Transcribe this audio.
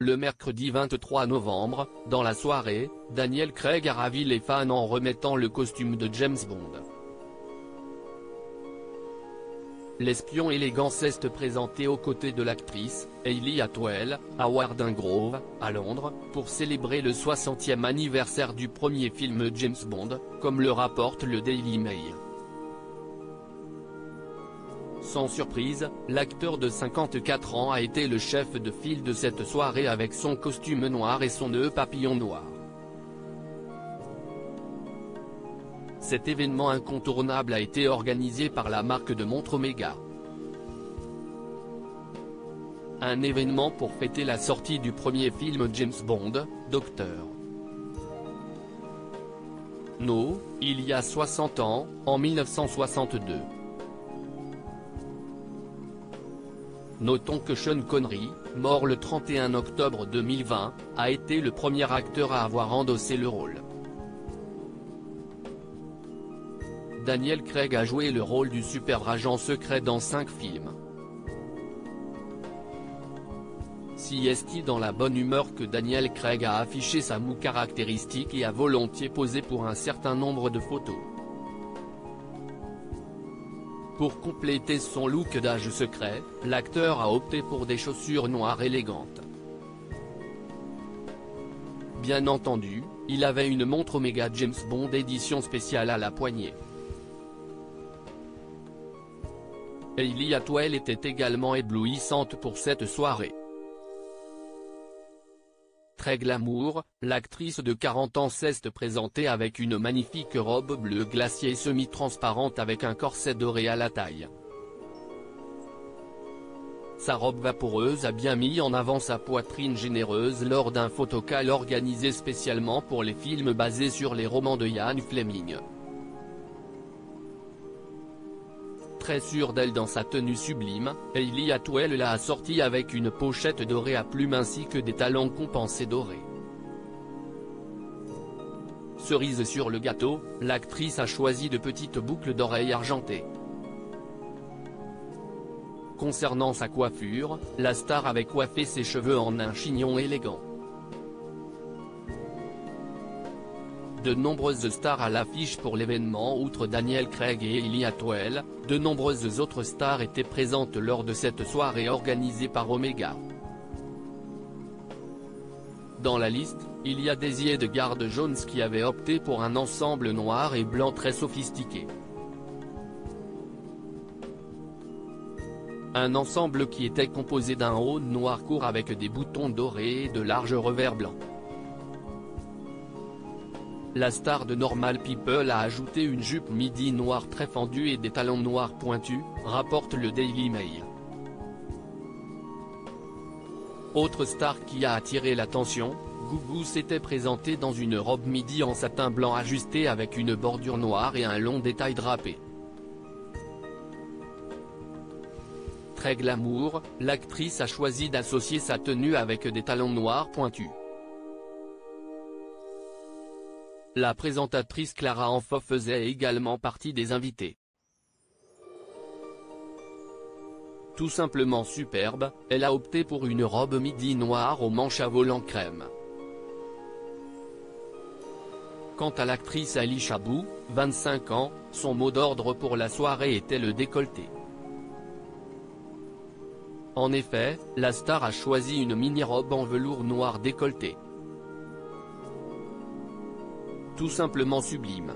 Le mercredi 23 novembre, dans la soirée, Daniel Craig a ravi les fans en remettant le costume de James Bond. L'espion élégant s'est présenté aux côtés de l'actrice, Hayley Atwell, à Warden Grove, à Londres, pour célébrer le 60e anniversaire du premier film James Bond, comme le rapporte le Daily Mail. Sans surprise, l'acteur de 54 ans a été le chef de file de cette soirée avec son costume noir et son nœud papillon noir. Cet événement incontournable a été organisé par la marque de montres Omega. Un événement pour fêter la sortie du premier film James Bond, Dr. No, il y a 60 ans, en 1962. Notons que Sean Connery, mort le 31 octobre 2020, a été le premier acteur à avoir endossé le rôle. Daniel Craig a joué le rôle du super agent secret dans 5 films. Si est dans la bonne humeur que Daniel Craig a affiché sa moue caractéristique et a volontiers posé pour un certain nombre de photos. Pour compléter son look d'agent secret, l'acteur a opté pour des chaussures noires élégantes. Bien entendu, il avait une montre Omega James Bond édition spéciale à la poignée. Hayley Atwell était également éblouissante pour cette soirée. Très glamour, l'actrice de 40 ans s'est présentée avec une magnifique robe bleue glacier semi-transparente avec un corset doré à la taille. Sa robe vaporeuse a bien mis en avant sa poitrine généreuse lors d'un photocall organisé spécialement pour les films basés sur les romans de Ian Fleming. Très sûre d'elle dans sa tenue sublime, Hayley Atwell l'a assortie avec une pochette dorée à plumes ainsi que des talons compensés dorés. Cerise sur le gâteau, l'actrice a choisi de petites boucles d'oreilles argentées. Concernant sa coiffure, la star avait coiffé ses cheveux en un chignon élégant. De nombreuses stars à l'affiche pour l'événement. Outre Daniel Craig et Hayley Atwell, de nombreuses autres stars étaient présentes lors de cette soirée organisée par Omega. Dans la liste, il y a Daisy Edgar Jones qui avait opté pour un ensemble noir et blanc très sophistiqué. Un ensemble qui était composé d'un haut noir court avec des boutons dorés et de larges revers blancs. La star de Normal People a ajouté une jupe midi noire très fendue et des talons noirs pointus, rapporte le Daily Mail. Autre star qui a attiré l'attention, Gugu s'était présentée dans une robe midi en satin blanc ajustée avec une bordure noire et un long détail drapé. Très glamour, l'actrice a choisi d'associer sa tenue avec des talons noirs pointus. La présentatrice Clara Enfant faisait également partie des invités. Tout simplement superbe, elle a opté pour une robe midi noire aux manches à volant crème. Quant à l'actrice Ali Chabou, 25 ans, son mot d'ordre pour la soirée était le décolleté. En effet, la star a choisi une mini-robe en velours noir décolleté. Tout simplement sublime.